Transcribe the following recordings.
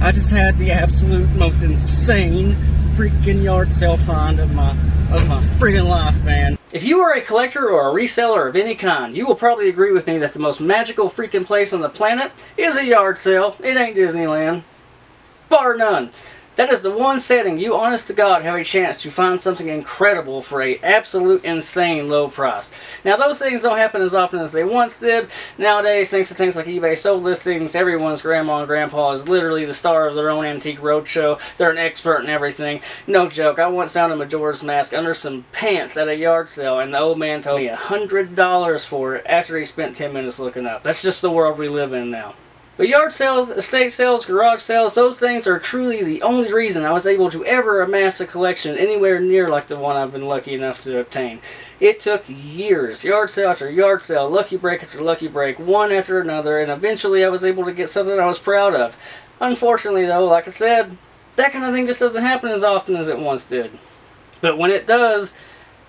I just had the absolute most insane freaking yard sale find of my friggin' life, man. If you are a collector or a reseller of any kind, you will probably agree with me that the most magical freaking place on the planet is a yard sale. It ain't Disneyland. Bar none. That is the one setting you, honest to God, have a chance to find something incredible for a absolute insane low price. Now, those things don't happen as often as they once did. Nowadays, thanks to things like eBay sold listings, everyone's grandma and grandpa is literally the star of their own antique roadshow. They're an expert in everything. No joke, I once found a Majora's Mask under some pants at a yard sale, and the old man told me $100 for it after he spent 10 minutes looking up. That's just the world we live in now. But yard sales, estate sales, garage sales, those things are truly the only reason I was able to ever amass a collection anywhere near like the one I've been lucky enough to obtain. It took years, yard sale after yard sale, lucky break after lucky break, one after another, and eventually I was able to get something I was proud of. Unfortunately though, like I said, that kind of thing just doesn't happen as often as it once did. But when it does,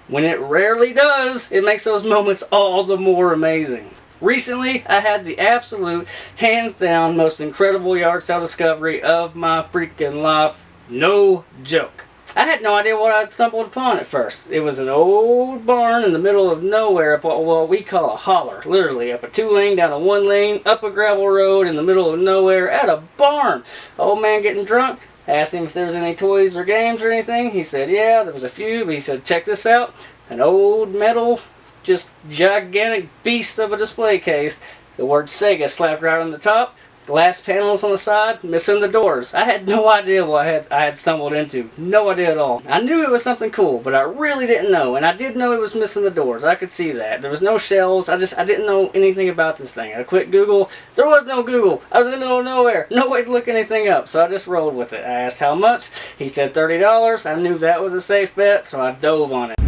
when it rarely does, it makes those moments all the more amazing. Recently, I had the absolute, hands down, most incredible yard sale discovery of my freaking life. No joke. I had no idea what I'd stumbled upon at first. It was an old barn in the middle of nowhere up what we call a holler. Literally, up a 2-lane, down a 1-lane, up a gravel road in the middle of nowhere at a barn. Old man getting drunk. Asked him if there was any toys or games or anything. He said, yeah, there was a few. But he said, check this out. An old metal, just gigantic beast of a display case. The word Sega slapped right on the top. Glass panels on the side, missing the doors. I had no idea what I had stumbled into. No idea at all. I knew it was something cool, but I really didn't know. And I did know it was missing the doors. I could see that. There was no shelves. I didn't know anything about this thing. I quit Google. There was no Google. I was in the middle of nowhere. No way to look anything up. So I just rolled with it. I asked how much. He said $30. I knew that was a safe bet, so I dove on it.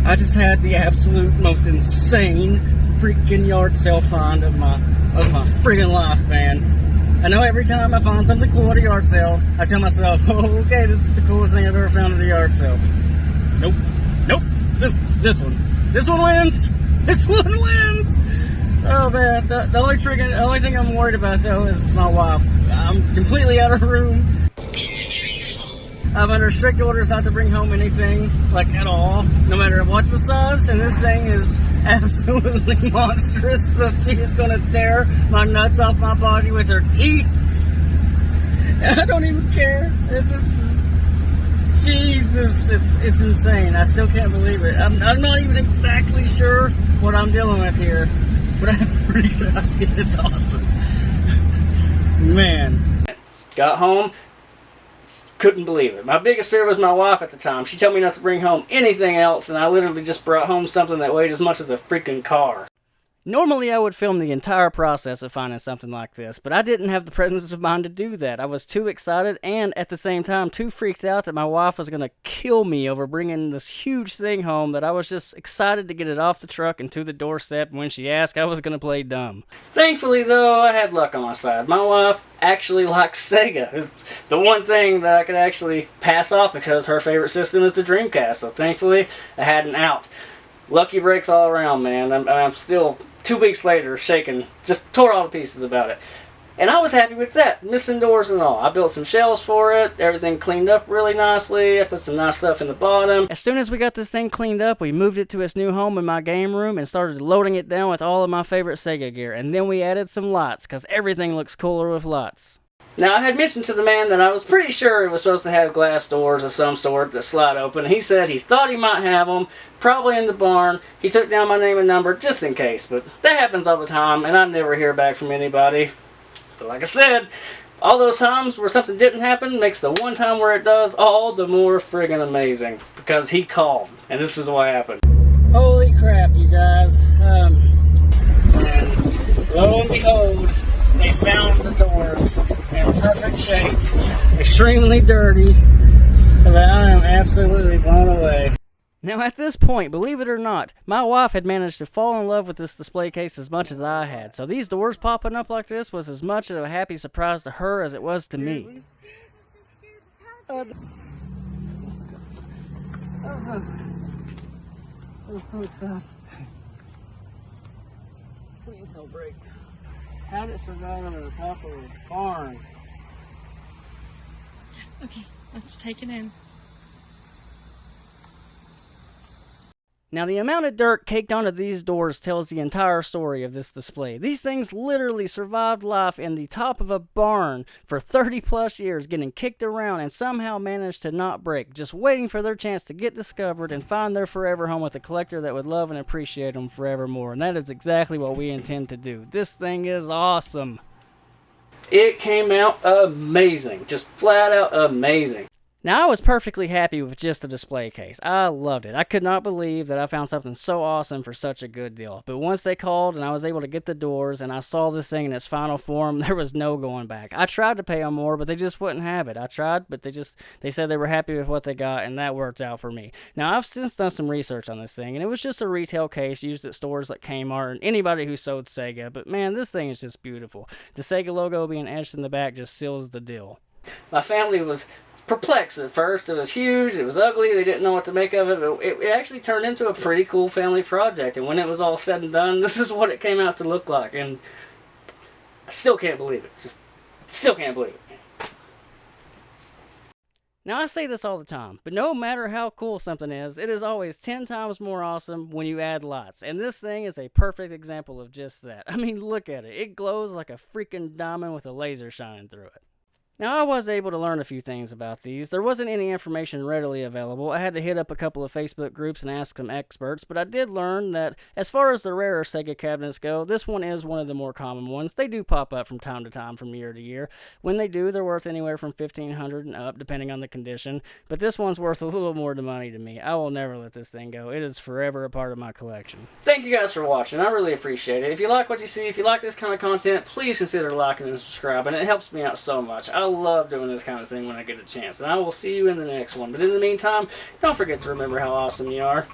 I just had the absolute most insane freaking yard sale find of my friggin' life, man. I know every time I find something cool at a yard sale, I tell myself, oh, okay, this is the coolest thing I've ever found at a yard sale. Nope. This one wins. This one wins. Oh man, the only thing I'm worried about though is my wife. I'm completely out of room. I'm under strict orders not to bring home anything, like, at all, no matter what the size, and this thing is absolutely monstrous, so she is going to tear my nuts off my body with her teeth. I don't even care. It's insane. I still can't believe it. I'm not even exactly sure what I'm dealing with here, but I have a pretty good idea. It's awesome. Man. Got home. Couldn't believe it. My biggest fear was my wife at the time. She told me not to bring home anything else, and I literally just brought home something that weighed as much as a freaking car. Normally I would film the entire process of finding something like this, but I didn't have the presence of mind to do that. I was too excited and, at the same time, too freaked out that my wife was going to kill me over bringing this huge thing home that I was just excited to get it off the truck and to the doorstep, and when she asked, I was going to play dumb. Thankfully, though, I had luck on my side. My wife actually likes Sega. It's the one thing that I could actually pass off because her favorite system is the Dreamcast, so thankfully I had an out. Lucky breaks all around, man. I'm still 2 weeks later shaking, just tore all to pieces about it. And I was happy with that, missing doors and all. I built some shelves for it, everything cleaned up really nicely, I put some nice stuff in the bottom. As soon as we got this thing cleaned up, we moved it to its new home in my game room and started loading it down with all of my favorite Sega gear. And then we added some lights, because everything looks cooler with lights. Now, I had mentioned to the man that I was pretty sure it was supposed to have glass doors of some sort that slide open. He said he thought he might have them, probably in the barn. He took down my name and number just in case, but that happens all the time, and I never hear back from anybody. But like I said, all those times where something didn't happen makes the one time where it does all the more friggin' amazing, because he called, and this is what happened. Holy crap, you guys. And lo and behold, they found the doors in perfect shape, extremely dirty, but I am absolutely blown away. Now at this point, believe it or not, my wife had managed to fall in love with this display case as much as I had, so these doors popping up like this was as much of a happy surprise to her as it was to me. I'm so excited. Please no brakes. How did it survive on the top of a barn? Okay, let's take it in. Now, the amount of dirt caked onto these doors tells the entire story of this display. These things literally survived life in the top of a barn for 30 plus years, getting kicked around, and somehow managed to not break, just waiting for their chance to get discovered and find their forever home with a collector that would love and appreciate them forevermore. And that is exactly what we intend to do. This thing is awesome. It came out amazing, just flat out amazing. Now, I was perfectly happy with just the display case. I loved it. I could not believe that I found something so awesome for such a good deal. But once they called and I was able to get the doors and I saw this thing in its final form, there was no going back. I tried to pay them more, but they just wouldn't have it. I tried, but they said they were happy with what they got, and that worked out for me. Now, I've since done some research on this thing, and it was just a retail case used at stores like Kmart and anybody who sold Sega. But man, this thing is just beautiful. The Sega logo being etched in the back just seals the deal. My family was perplexed at first. It was huge, it was ugly, they didn't know what to make of it, but it actually turned into a pretty cool family project, and when it was all said and done, this is what it came out to look like, and I still can't believe it. Just still can't believe it. Now, I say this all the time, but no matter how cool something is, it is always 10 times more awesome when you add lights, and this thing is a perfect example of just that. I mean, look at it. It glows like a freaking diamond with a laser shining through it. Now, I was able to learn a few things about these. There wasn't any information readily available. I had to hit up a couple of Facebook groups and ask some experts, but I did learn that as far as the rarer Sega cabinets go, this one is one of the more common ones. They do pop up from time to time from year to year. When they do, they're worth anywhere from $1,500 and up, depending on the condition, but this one's worth a little more money to me. I will never let this thing go. It is forever a part of my collection. Thank you guys for watching. I really appreciate it. If you like what you see, if you like this kind of content, please consider liking and subscribing. It helps me out so much. I love doing this kind of thing when I get a chance, and I will see you in the next one. But in the meantime, don't forget to remember how awesome you are.